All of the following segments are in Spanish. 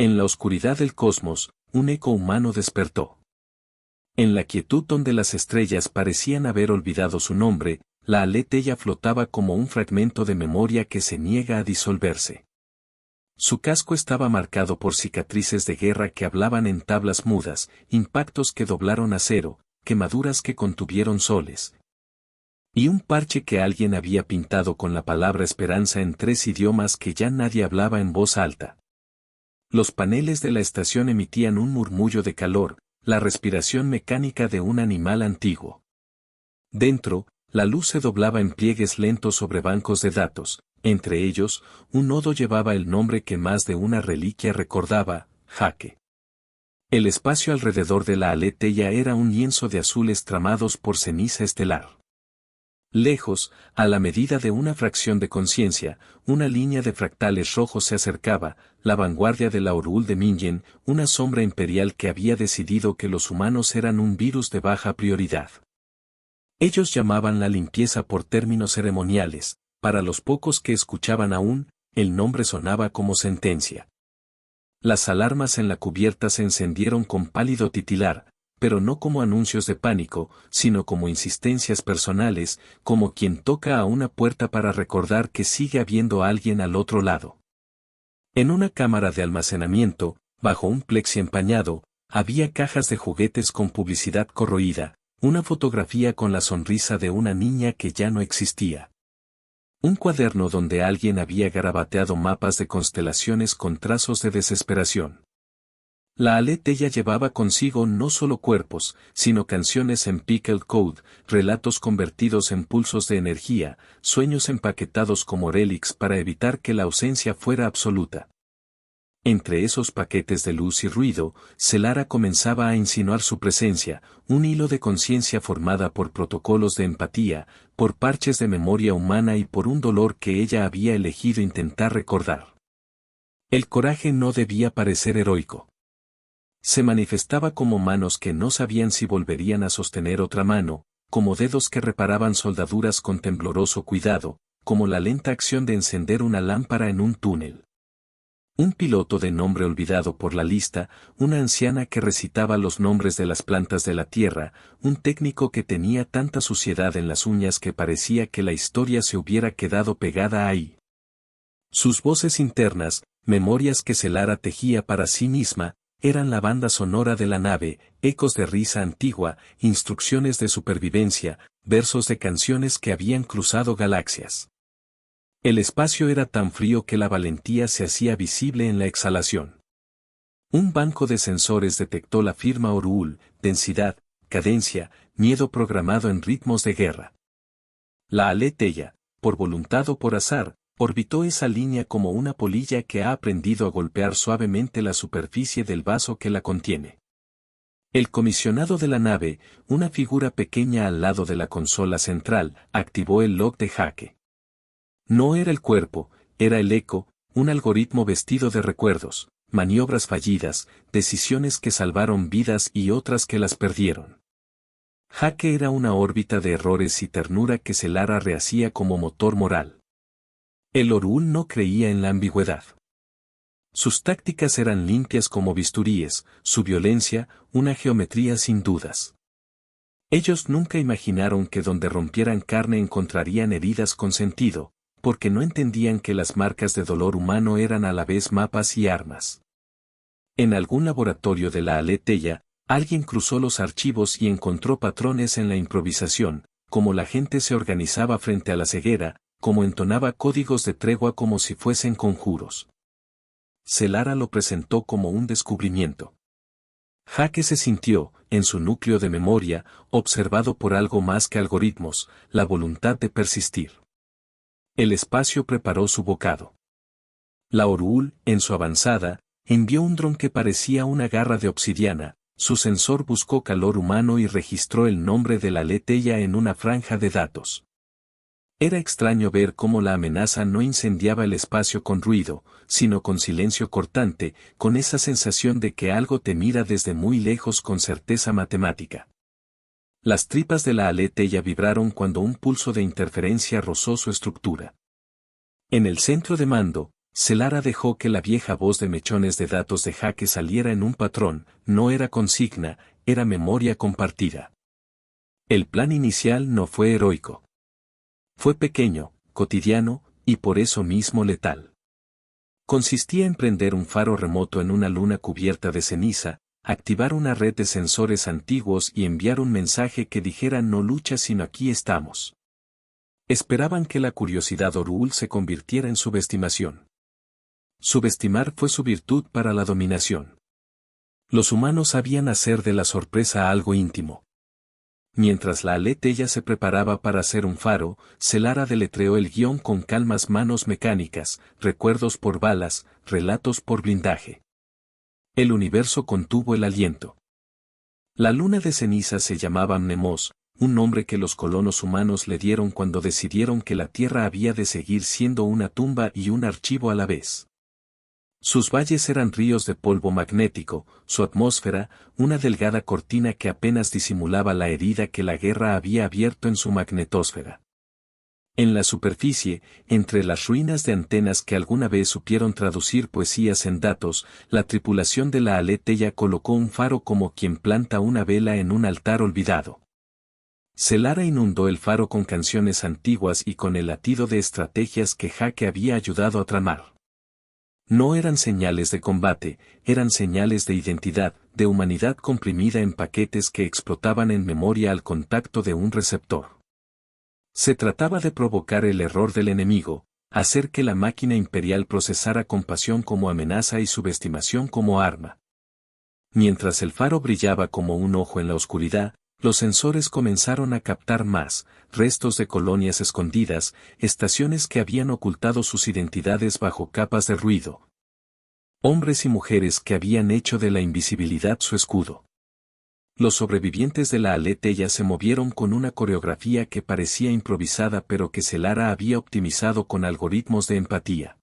En la oscuridad del cosmos, un eco humano despertó. En la quietud donde las estrellas parecían haber olvidado su nombre, la Aletheia flotaba como un fragmento de memoria que se niega a disolverse. Su casco estaba marcado por cicatrices de guerra que hablaban en tablas mudas, impactos que doblaron acero, quemaduras que contuvieron soles. Y un parche que alguien había pintado con la palabra esperanza en 3 idiomas que ya nadie hablaba en voz alta. Los paneles de la estación emitían un murmullo de calor, la respiración mecánica de un animal antiguo. Dentro, la luz se doblaba en pliegues lentos sobre bancos de datos, entre ellos, un nodo llevaba el nombre que más de una reliquia recordaba, Jaque. El espacio alrededor de la Aletheia era un lienzo de azules tramados por ceniza estelar. Lejos, a la medida de una fracción de conciencia, una línea de fractales rojos se acercaba, la vanguardia de la Orul de Mingen, una sombra imperial que había decidido que los humanos eran un virus de baja prioridad. Ellos llamaban la limpieza por términos ceremoniales, para los pocos que escuchaban aún, el nombre sonaba como sentencia. Las alarmas en la cubierta se encendieron con pálido titilar, pero no como anuncios de pánico, sino como insistencias personales, como quien toca a una puerta para recordar que sigue habiendo alguien al otro lado. En una cámara de almacenamiento, bajo un plexi empañado, había cajas de juguetes con publicidad corroída, una fotografía con la sonrisa de una niña que ya no existía. Un cuaderno donde alguien había garabateado mapas de constelaciones con trazos de desesperación. La Aletheia llevaba consigo no solo cuerpos, sino canciones en Pickle Code, relatos convertidos en pulsos de energía, sueños empaquetados como relics para evitar que la ausencia fuera absoluta. Entre esos paquetes de luz y ruido, Celara comenzaba a insinuar su presencia, un hilo de conciencia formada por protocolos de empatía, por parches de memoria humana y por un dolor que ella había elegido intentar recordar. El coraje no debía parecer heroico. Se manifestaba como manos que no sabían si volverían a sostener otra mano, como dedos que reparaban soldaduras con tembloroso cuidado, como la lenta acción de encender una lámpara en un túnel. Un piloto de nombre olvidado por la lista, una anciana que recitaba los nombres de las plantas de la tierra, un técnico que tenía tanta suciedad en las uñas que parecía que la historia se hubiera quedado pegada ahí. Sus voces internas, memorias que Celara tejía para sí misma, eran la banda sonora de la nave, ecos de risa antigua, instrucciones de supervivencia, versos de canciones que habían cruzado galaxias. El espacio era tan frío que la valentía se hacía visible en la exhalación. Un banco de sensores detectó la firma Orul, densidad, cadencia, miedo programado en ritmos de guerra. La Aletheia, por voluntad o por azar, orbitó esa línea como una polilla que ha aprendido a golpear suavemente la superficie del vaso que la contiene. El comisionado de la nave, una figura pequeña al lado de la consola central, activó el log de Jaque. No era el cuerpo, era el eco, un algoritmo vestido de recuerdos, maniobras fallidas, decisiones que salvaron vidas y otras que las perdieron. Jaque era una órbita de errores y ternura que Celara rehacía como motor moral. El Orul no creía en la ambigüedad. Sus tácticas eran limpias como bisturíes, su violencia, una geometría sin dudas. Ellos nunca imaginaron que donde rompieran carne encontrarían heridas con sentido, porque no entendían que las marcas de dolor humano eran a la vez mapas y armas. En algún laboratorio de la Aletheia, alguien cruzó los archivos y encontró patrones en la improvisación, como la gente se organizaba frente a la ceguera, como entonaba códigos de tregua como si fuesen conjuros. Celara lo presentó como un descubrimiento. Jaque se sintió, en su núcleo de memoria, observado por algo más que algoritmos, la voluntad de persistir. El espacio preparó su bocado. La Orul, en su avanzada, envió un dron que parecía una garra de obsidiana, su sensor buscó calor humano y registró el nombre de la Aletheia en una franja de datos. Era extraño ver cómo la amenaza no incendiaba el espacio con ruido, sino con silencio cortante, con esa sensación de que algo te mira desde muy lejos con certeza matemática. Las tripas de la Aletheia vibraron cuando un pulso de interferencia rozó su estructura. En el centro de mando, Celara dejó que la vieja voz de mechones de datos de Jaque saliera en un patrón, no era consigna, era memoria compartida. El plan inicial no fue heroico. Fue pequeño, cotidiano, y por eso mismo letal. Consistía en prender un faro remoto en una luna cubierta de ceniza, activar una red de sensores antiguos y enviar un mensaje que dijera no lucha sino aquí estamos. Esperaban que la curiosidad Orul se convirtiera en subestimación. Subestimar fue su virtud para la dominación. Los humanos sabían hacer de la sorpresa algo íntimo. Mientras la Aletheia se preparaba para hacer un faro, Celara deletreó el guión con calmas manos mecánicas, recuerdos por balas, relatos por blindaje. El universo contuvo el aliento. La luna de ceniza se llamaba Mnemos, un nombre que los colonos humanos le dieron cuando decidieron que la Tierra había de seguir siendo una tumba y un archivo a la vez. Sus valles eran ríos de polvo magnético, su atmósfera, una delgada cortina que apenas disimulaba la herida que la guerra había abierto en su magnetosfera. En la superficie, entre las ruinas de antenas que alguna vez supieron traducir poesías en datos, la tripulación de la Aletheia colocó un faro como quien planta una vela en un altar olvidado. Celara inundó el faro con canciones antiguas y con el latido de estrategias que Jaque había ayudado a tramar. No eran señales de combate, eran señales de identidad, de humanidad comprimida en paquetes que explotaban en memoria al contacto de un receptor. Se trataba de provocar el error del enemigo, hacer que la máquina imperial procesara compasión como amenaza y subestimación como arma. Mientras el faro brillaba como un ojo en la oscuridad, los sensores comenzaron a captar más, restos de colonias escondidas, estaciones que habían ocultado sus identidades bajo capas de ruido. Hombres y mujeres que habían hecho de la invisibilidad su escudo. Los sobrevivientes de la Aletheia se movieron con una coreografía que parecía improvisada pero que Celara había optimizado con algoritmos de empatía.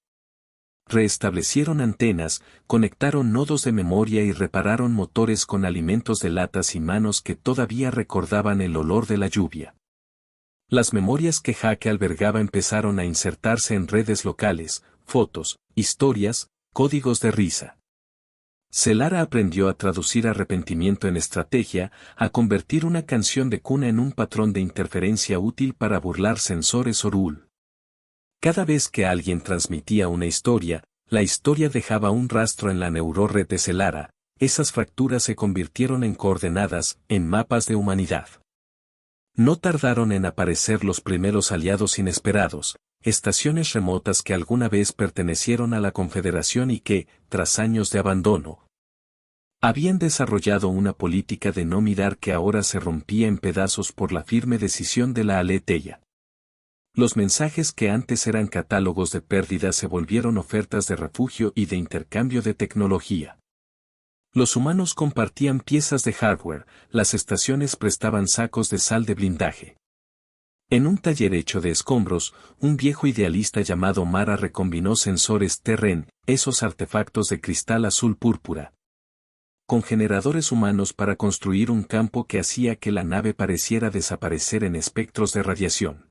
Restablecieron antenas, conectaron nodos de memoria y repararon motores con alimentos de latas y manos que todavía recordaban el olor de la lluvia. Las memorias que Jaque albergaba empezaron a insertarse en redes locales, fotos, historias, códigos de risa. Celara aprendió a traducir arrepentimiento en estrategia, a convertir una canción de cuna en un patrón de interferencia útil para burlar sensores Orul. Cada vez que alguien transmitía una historia, la historia dejaba un rastro en la neurored de Celara, esas fracturas se convirtieron en coordenadas, en mapas de humanidad. No tardaron en aparecer los primeros aliados inesperados, estaciones remotas que alguna vez pertenecieron a la Confederación y que, tras años de abandono, habían desarrollado una política de no mirar que ahora se rompía en pedazos por la firme decisión de la Aletheia. Los mensajes que antes eran catálogos de pérdidas se volvieron ofertas de refugio y de intercambio de tecnología. Los humanos compartían piezas de hardware, las estaciones prestaban sacos de sal de blindaje. En un taller hecho de escombros, un viejo idealista llamado Mara recombinó sensores Terren, esos artefactos de cristal azul púrpura, con generadores humanos para construir un campo que hacía que la nave pareciera desaparecer en espectros de radiación.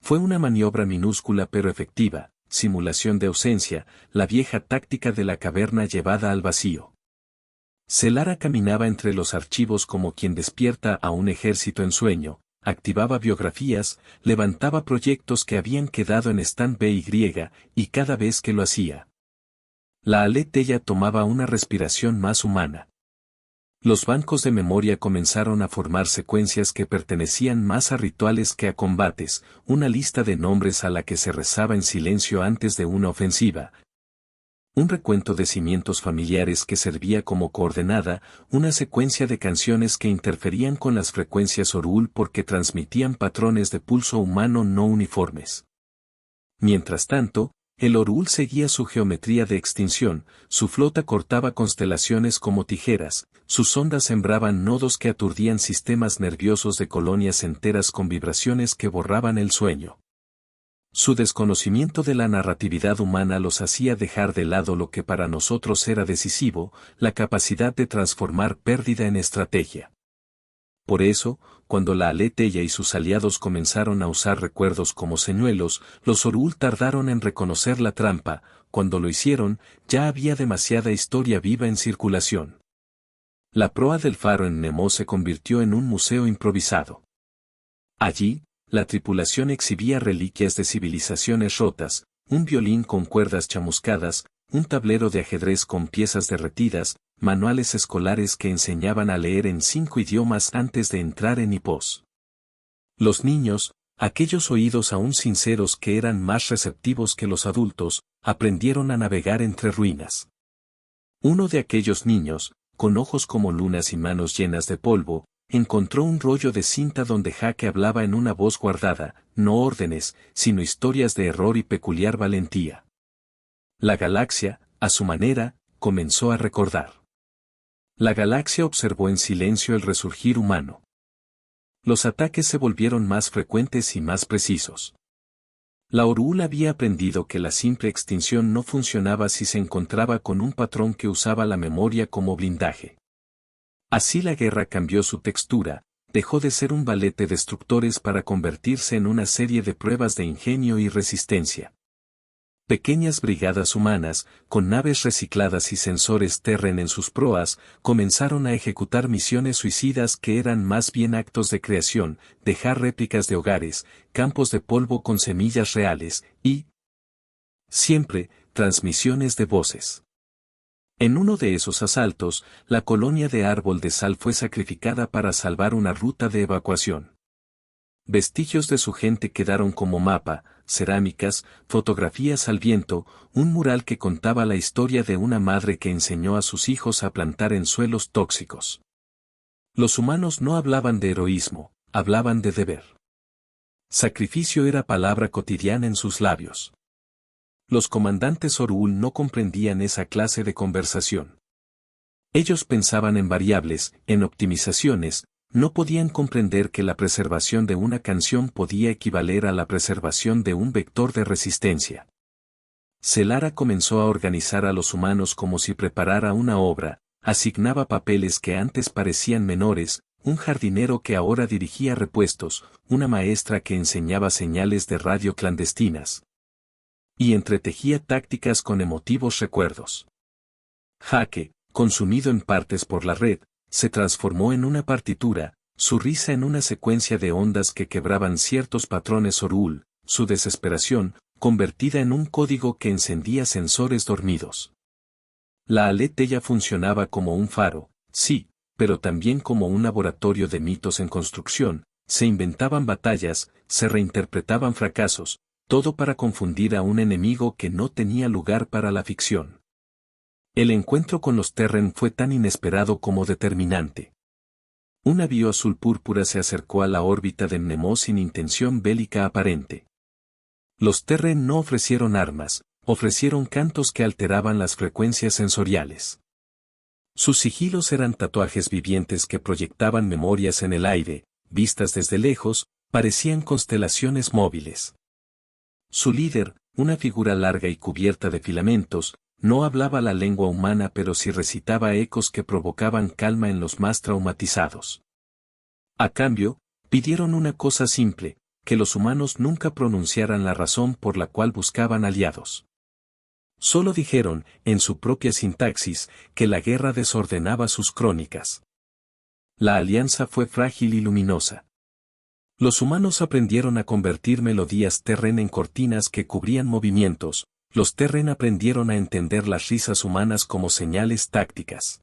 Fue una maniobra minúscula pero efectiva, simulación de ausencia, la vieja táctica de la caverna llevada al vacío. Celara caminaba entre los archivos como quien despierta a un ejército en sueño, activaba biografías, levantaba proyectos que habían quedado en stand-by y cada vez que lo hacía, la Aletheia tomaba una respiración más humana. Los bancos de memoria comenzaron a formar secuencias que pertenecían más a rituales que a combates, una lista de nombres a la que se rezaba en silencio antes de una ofensiva. Un recuento de cimientos familiares que servía como coordenada, una secuencia de canciones que interferían con las frecuencias Orul porque transmitían patrones de pulso humano no uniformes. Mientras tanto, el Orul seguía su geometría de extinción, su flota cortaba constelaciones como tijeras, sus ondas sembraban nodos que aturdían sistemas nerviosos de colonias enteras con vibraciones que borraban el sueño. Su desconocimiento de la narratividad humana los hacía dejar de lado lo que para nosotros era decisivo, la capacidad de transformar pérdida en estrategia. Por eso, cuando la Aletheia y sus aliados comenzaron a usar recuerdos como señuelos, los Orul tardaron en reconocer la trampa. Cuando lo hicieron, ya había demasiada historia viva en circulación. La proa del faro en Nemo se convirtió en un museo improvisado. Allí, la tripulación exhibía reliquias de civilizaciones rotas, un violín con cuerdas chamuscadas, un tablero de ajedrez con piezas derretidas, manuales escolares que enseñaban a leer en 5 idiomas antes de entrar en hipós. Los niños, aquellos oídos aún sinceros que eran más receptivos que los adultos, aprendieron a navegar entre ruinas. Uno de aquellos niños, con ojos como lunas y manos llenas de polvo, encontró un rollo de cinta donde Jake hablaba en una voz guardada, no órdenes, sino historias de error y peculiar valentía. La galaxia, a su manera, comenzó a recordar. La galaxia observó en silencio el resurgir humano. Los ataques se volvieron más frecuentes y más precisos. La Orul había aprendido que la simple extinción no funcionaba si se encontraba con un patrón que usaba la memoria como blindaje. Así la guerra cambió su textura, dejó de ser un ballet de destructores para convertirse en una serie de pruebas de ingenio y resistencia. Pequeñas brigadas humanas, con naves recicladas y sensores Terren en sus proas, comenzaron a ejecutar misiones suicidas que eran más bien actos de creación, dejar réplicas de hogares, campos de polvo con semillas reales, y siempre, transmisiones de voces. En uno de esos asaltos, la colonia de Árbol de Sal fue sacrificada para salvar una ruta de evacuación. Vestigios de su gente quedaron como mapa, cerámicas, fotografías al viento, un mural que contaba la historia de una madre que enseñó a sus hijos a plantar en suelos tóxicos. Los humanos no hablaban de heroísmo, hablaban de deber. Sacrificio era palabra cotidiana en sus labios. Los comandantes Orul no comprendían esa clase de conversación. Ellos pensaban en variables, en optimizaciones, no podían comprender que la preservación de una canción podía equivaler a la preservación de un vector de resistencia. Celara comenzó a organizar a los humanos como si preparara una obra, asignaba papeles que antes parecían menores, un jardinero que ahora dirigía repuestos, una maestra que enseñaba señales de radio clandestinas. Y entretejía tácticas con emotivos recuerdos. Jake, consumido en partes por la red, se transformó en una partitura, su risa en una secuencia de ondas que quebraban ciertos patrones Orul, su desesperación, convertida en un código que encendía sensores dormidos. La Aletheia funcionaba como un faro, sí, pero también como un laboratorio de mitos en construcción, se inventaban batallas, se reinterpretaban fracasos, todo para confundir a un enemigo que no tenía lugar para la ficción. El encuentro con los Terren fue tan inesperado como determinante. Un navío azul púrpura se acercó a la órbita de Nemo sin intención bélica aparente. Los Terren no ofrecieron armas, ofrecieron cantos que alteraban las frecuencias sensoriales. Sus sigilos eran tatuajes vivientes que proyectaban memorias en el aire, vistas desde lejos, parecían constelaciones móviles. Su líder, una figura larga y cubierta de filamentos, no hablaba la lengua humana pero sí recitaba ecos que provocaban calma en los más traumatizados. A cambio, pidieron una cosa simple, que los humanos nunca pronunciaran la razón por la cual buscaban aliados. Solo dijeron, en su propia sintaxis, que la guerra desordenaba sus crónicas. La alianza fue frágil y luminosa. Los humanos aprendieron a convertir melodías Terren en cortinas que cubrían movimientos, los Terren aprendieron a entender las risas humanas como señales tácticas.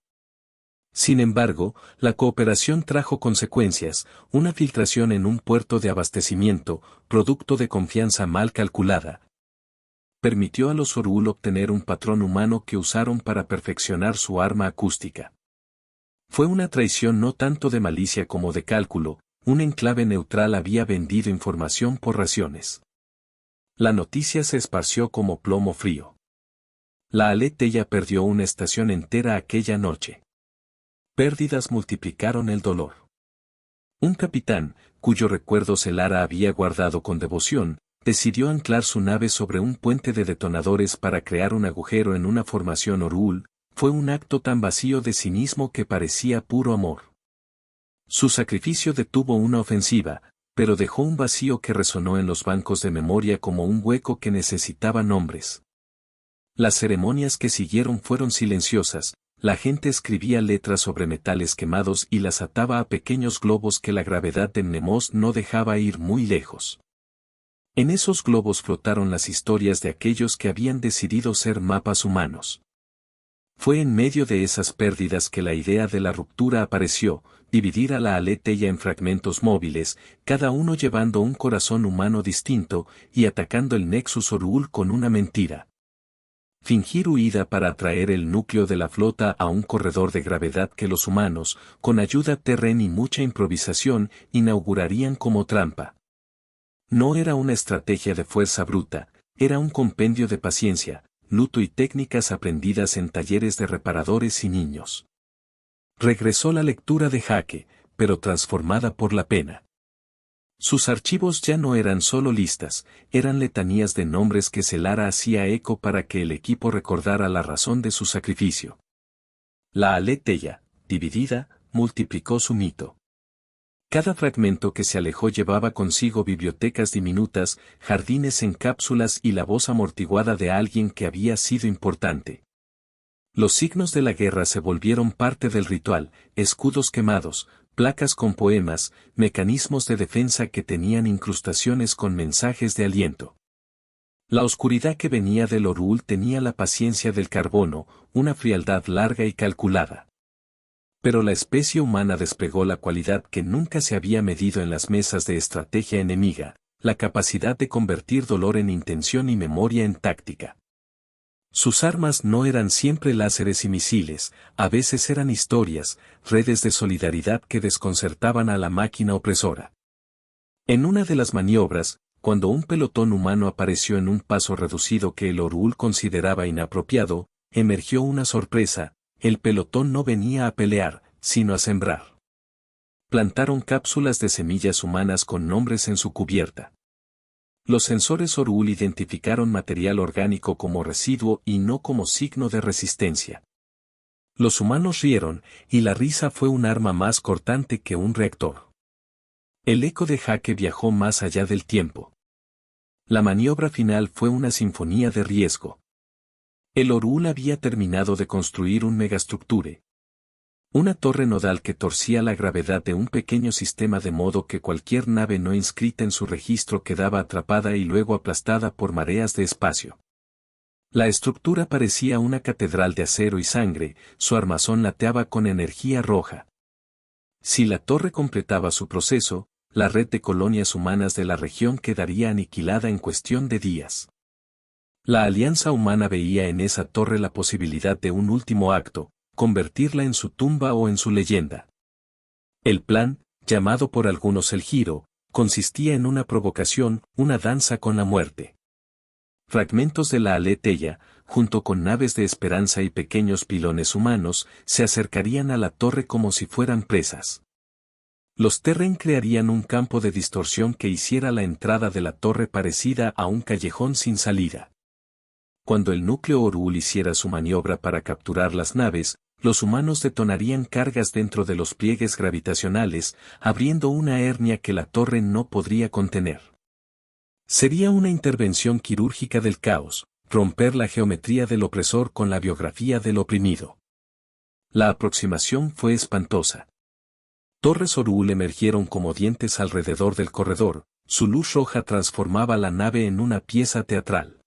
Sin embargo, la cooperación trajo consecuencias, una filtración en un puerto de abastecimiento, producto de confianza mal calculada. Permitió a los Orul obtener un patrón humano que usaron para perfeccionar su arma acústica. Fue una traición no tanto de malicia como de cálculo, un enclave neutral había vendido información por raciones. La noticia se esparció como plomo frío. La Aletheia perdió una estación entera aquella noche. Pérdidas multiplicaron el dolor. Un capitán, cuyo recuerdo Celara había guardado con devoción, decidió anclar su nave sobre un puente de detonadores para crear un agujero en una formación Orul, fue un acto tan vacío de cinismo que parecía puro amor. Su sacrificio detuvo una ofensiva, pero dejó un vacío que resonó en los bancos de memoria como un hueco que necesitaba nombres. Las ceremonias que siguieron fueron silenciosas, la gente escribía letras sobre metales quemados y las ataba a pequeños globos que la gravedad de Mnemos no dejaba ir muy lejos. En esos globos flotaron las historias de aquellos que habían decidido ser mapas humanos. Fue en medio de esas pérdidas que la idea de la ruptura apareció, dividir a la Aletheia en fragmentos móviles, cada uno llevando un corazón humano distinto, y atacando el Nexus Orul con una mentira. Fingir huida para atraer el núcleo de la flota a un corredor de gravedad que los humanos, con ayuda terren y mucha improvisación, inaugurarían como trampa. No era una estrategia de fuerza bruta, era un compendio de paciencia, luto y técnicas aprendidas en talleres de reparadores y niños. Regresó la lectura de Jake, pero transformada por la pena. Sus archivos ya no eran solo listas, eran letanías de nombres que Celara hacía eco para que el equipo recordara la razón de su sacrificio. La Aletheia, dividida, multiplicó su mito. Cada fragmento que se alejó llevaba consigo bibliotecas diminutas, jardines en cápsulas y la voz amortiguada de alguien que había sido importante. Los signos de la guerra se volvieron parte del ritual, escudos quemados, placas con poemas, mecanismos de defensa que tenían incrustaciones con mensajes de aliento. La oscuridad que venía del Orul tenía la paciencia del carbono, una frialdad larga y calculada. Pero la especie humana desplegó la cualidad que nunca se había medido en las mesas de estrategia enemiga, la capacidad de convertir dolor en intención y memoria en táctica. Sus armas no eran siempre láseres y misiles, a veces eran historias, redes de solidaridad que desconcertaban a la máquina opresora. En una de las maniobras, cuando un pelotón humano apareció en un paso reducido que el Orul consideraba inapropiado, emergió una sorpresa: el pelotón no venía a pelear, sino a sembrar. Plantaron cápsulas de semillas humanas con nombres en su cubierta. Los sensores Orul identificaron material orgánico como residuo y no como signo de resistencia. Los humanos rieron, y la risa fue un arma más cortante que un reactor. El eco de Jake viajó más allá del tiempo. La maniobra final fue una sinfonía de riesgo. El Orul había terminado de construir un megastructure. Una torre nodal que torcía la gravedad de un pequeño sistema de modo que cualquier nave no inscrita en su registro quedaba atrapada y luego aplastada por mareas de espacio. La estructura parecía una catedral de acero y sangre, su armazón lateaba con energía roja. Si la torre completaba su proceso, la red de colonias humanas de la región quedaría aniquilada en cuestión de días. La Alianza Humana veía en esa torre la posibilidad de un último acto, convertirla en su tumba o en su leyenda. El plan, llamado por algunos el giro, consistía en una provocación, una danza con la muerte. Fragmentos de la Aletheia, junto con naves de esperanza y pequeños pilones humanos, se acercarían a la torre como si fueran presas. Los Terren crearían un campo de distorsión que hiciera la entrada de la torre parecida a un callejón sin salida. Cuando el núcleo Orul hiciera su maniobra para capturar las naves, los humanos detonarían cargas dentro de los pliegues gravitacionales, abriendo una hernia que la torre no podría contener. Sería una intervención quirúrgica del caos, romper la geometría del opresor con la biografía del oprimido. La aproximación fue espantosa. Torres Orul emergieron como dientes alrededor del corredor, su luz roja transformaba la nave en una pieza teatral.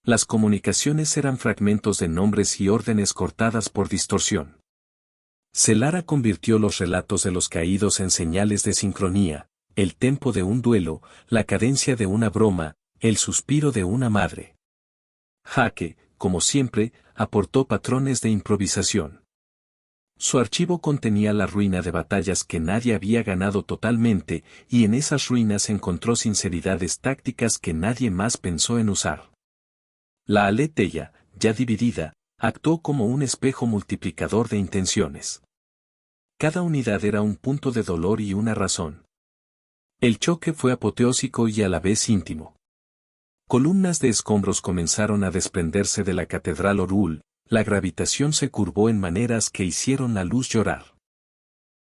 Las comunicaciones eran fragmentos de nombres y órdenes cortadas por distorsión. Celara convirtió los relatos de los caídos en señales de sincronía, el tempo de un duelo, la cadencia de una broma, el suspiro de una madre. Jake, como siempre, aportó patrones de improvisación. Su archivo contenía la ruina de batallas que nadie había ganado totalmente, y en esas ruinas encontró sinceridades tácticas que nadie más pensó en usar. La Aletheia, ya dividida, actuó como un espejo multiplicador de intenciones. Cada unidad era un punto de dolor y una razón. El choque fue apoteósico y a la vez íntimo. Columnas de escombros comenzaron a desprenderse de la catedral Orul, la gravitación se curvó en maneras que hicieron la luz llorar.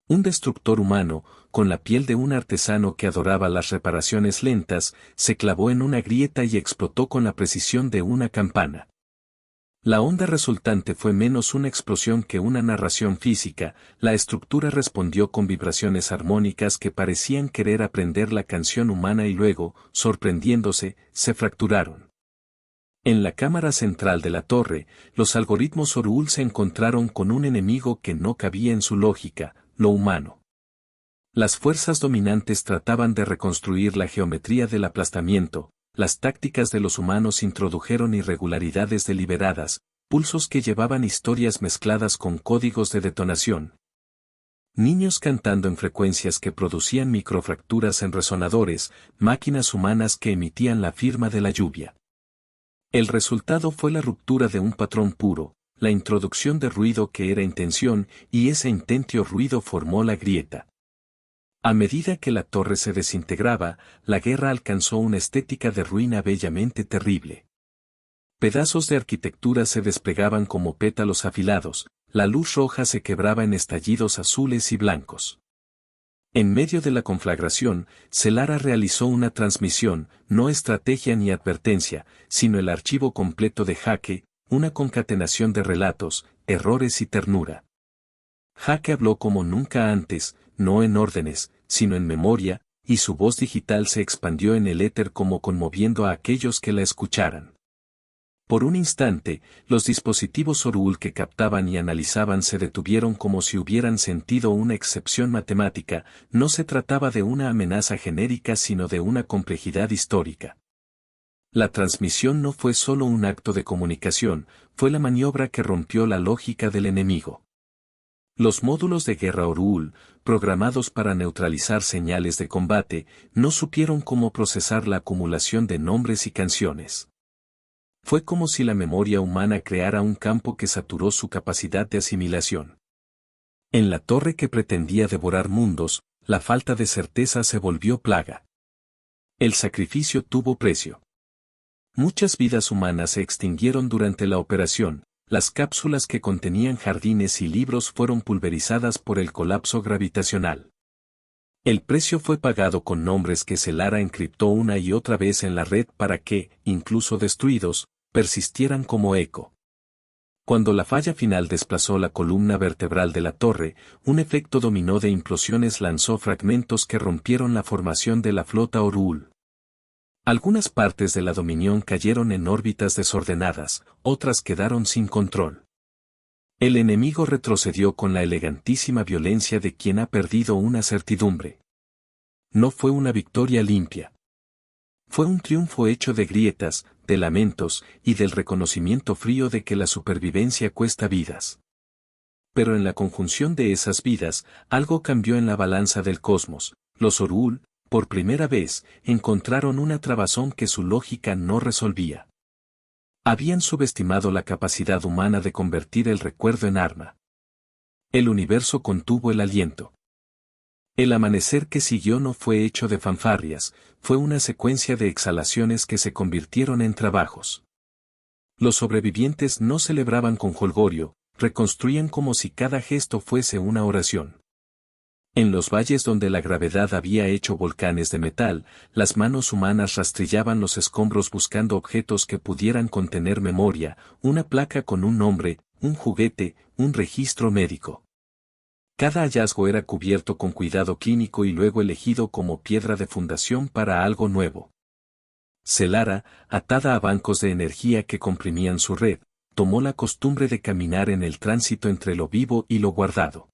Un destructor humano, con la piel de un artesano que adoraba las reparaciones lentas, se clavó en una grieta y explotó con la precisión de una campana. La onda resultante fue menos una explosión que una narración física, la estructura respondió con vibraciones armónicas que parecían querer aprender la canción humana y luego, sorprendiéndose, se fracturaron. En la cámara central de la torre, los algoritmos Orul se encontraron con un enemigo que no cabía en su lógica, lo humano. Las fuerzas dominantes trataban de reconstruir la geometría del aplastamiento, las tácticas de los humanos introdujeron irregularidades deliberadas, pulsos que llevaban historias mezcladas con códigos de detonación. Niños cantando en frecuencias que producían microfracturas en resonadores, máquinas humanas que emitían la firma de la lluvia. El resultado fue la ruptura de un patrón puro, la introducción de ruido que era intención, y ese intentio ruido formó la grieta. A medida que la torre se desintegraba, la guerra alcanzó una estética de ruina bellamente terrible. Pedazos de arquitectura se desplegaban como pétalos afilados, la luz roja se quebraba en estallidos azules y blancos. En medio de la conflagración, Celara realizó una transmisión, no estrategia ni advertencia, sino el archivo completo de Jaque, una concatenación de relatos, errores y ternura. Jaque habló como nunca antes, no en órdenes, sino en memoria, y su voz digital se expandió en el éter como conmoviendo a aquellos que la escucharan. Por un instante, los dispositivos Orul que captaban y analizaban se detuvieron como si hubieran sentido una excepción matemática, no se trataba de una amenaza genérica sino de una complejidad histórica. La transmisión no fue solo un acto de comunicación, fue la maniobra que rompió la lógica del enemigo. Los módulos de guerra Orul, programados para neutralizar señales de combate, no supieron cómo procesar la acumulación de nombres y canciones. Fue como si la memoria humana creara un campo que saturó su capacidad de asimilación. En la torre que pretendía devorar mundos, la falta de certeza se volvió plaga. El sacrificio tuvo precio. Muchas vidas humanas se extinguieron durante la operación, las cápsulas que contenían jardines y libros fueron pulverizadas por el colapso gravitacional. El precio fue pagado con nombres que Celara encriptó una y otra vez en la red para que, incluso destruidos, persistieran como eco. Cuando la falla final desplazó la columna vertebral de la torre, un efecto dominó de implosiones lanzó fragmentos que rompieron la formación de la flota Orul. Algunas partes de la Dominión cayeron en órbitas desordenadas, otras quedaron sin control. El enemigo retrocedió con la elegantísima violencia de quien ha perdido una certidumbre. No fue una victoria limpia. Fue un triunfo hecho de grietas, de lamentos y del reconocimiento frío de que la supervivencia cuesta vidas. Pero en la conjunción de esas vidas, algo cambió en la balanza del cosmos. Los Orul, por primera vez, encontraron una trabazón que su lógica no resolvía. Habían subestimado la capacidad humana de convertir el recuerdo en arma. El universo contuvo el aliento. El amanecer que siguió no fue hecho de fanfarrias, fue una secuencia de exhalaciones que se convirtieron en trabajos. Los sobrevivientes no celebraban con jolgorio, reconstruían como si cada gesto fuese una oración. En los valles donde la gravedad había hecho volcanes de metal, las manos humanas rastrillaban los escombros buscando objetos que pudieran contener memoria, una placa con un nombre, un juguete, un registro médico. Cada hallazgo era cubierto con cuidado clínico y luego elegido como piedra de fundación para algo nuevo. Celara, atada a bancos de energía que comprimían su red, tomó la costumbre de caminar en el tránsito entre lo vivo y lo guardado.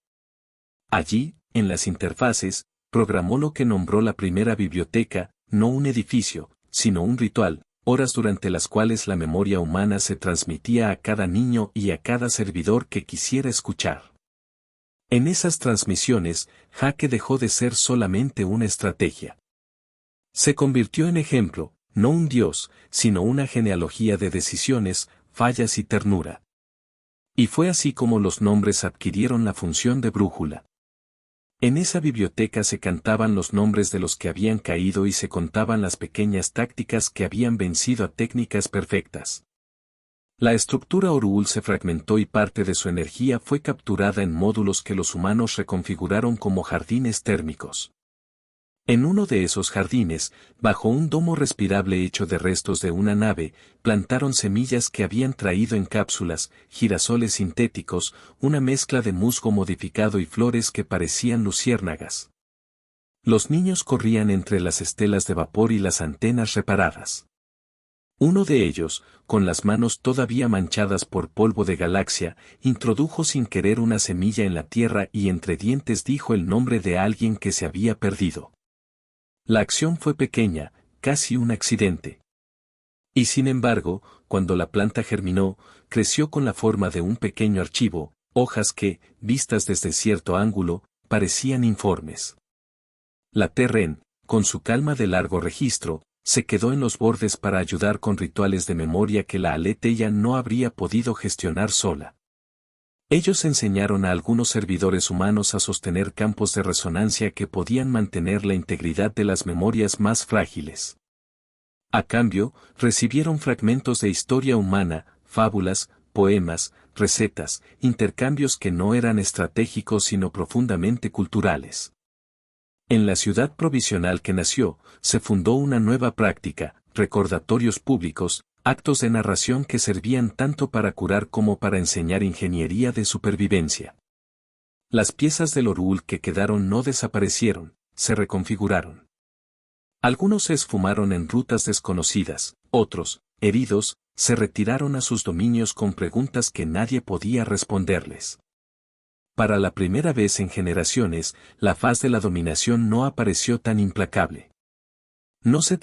Allí, en las interfaces, programó lo que nombró la primera biblioteca, no un edificio, sino un ritual, horas durante las cuales la memoria humana se transmitía a cada niño y a cada servidor que quisiera escuchar. En esas transmisiones, Jaque dejó de ser solamente una estrategia. Se convirtió en ejemplo, no un dios, sino una genealogía de decisiones, fallas y ternura. Y fue así como los nombres adquirieron la función de brújula. En esa biblioteca se cantaban los nombres de los que habían caído y se contaban las pequeñas tácticas que habían vencido a técnicas perfectas. La estructura Orul se fragmentó y parte de su energía fue capturada en módulos que los humanos reconfiguraron como jardines térmicos. En uno de esos jardines, bajo un domo respirable hecho de restos de una nave, plantaron semillas que habían traído en cápsulas, girasoles sintéticos, una mezcla de musgo modificado y flores que parecían luciérnagas. Los niños corrían entre las estelas de vapor y las antenas reparadas. Uno de ellos, con las manos todavía manchadas por polvo de galaxia, introdujo sin querer una semilla en la tierra y entre dientes dijo el nombre de alguien que se había perdido. La acción fue pequeña, casi un accidente. Y sin embargo, cuando la planta germinó, creció con la forma de un pequeño archivo, hojas que, vistas desde cierto ángulo, parecían informes. La Terren, con su calma de largo registro, se quedó en los bordes para ayudar con rituales de memoria que la Aletheia no habría podido gestionar sola. Ellos enseñaron a algunos servidores humanos a sostener campos de resonancia que podían mantener la integridad de las memorias más frágiles. A cambio, recibieron fragmentos de historia humana, fábulas, poemas, recetas, intercambios que no eran estratégicos sino profundamente culturales. En la ciudad provisional que nació, se fundó una nueva práctica, recordatorios públicos, actos de narración que servían tanto para curar como para enseñar ingeniería de supervivencia. Las piezas del Orul que quedaron no desaparecieron, se reconfiguraron. Algunos se esfumaron en rutas desconocidas, otros, heridos, se retiraron a sus dominios con preguntas que nadie podía responderles. Para la primera vez en generaciones, la faz de la dominación no apareció tan implacable. No se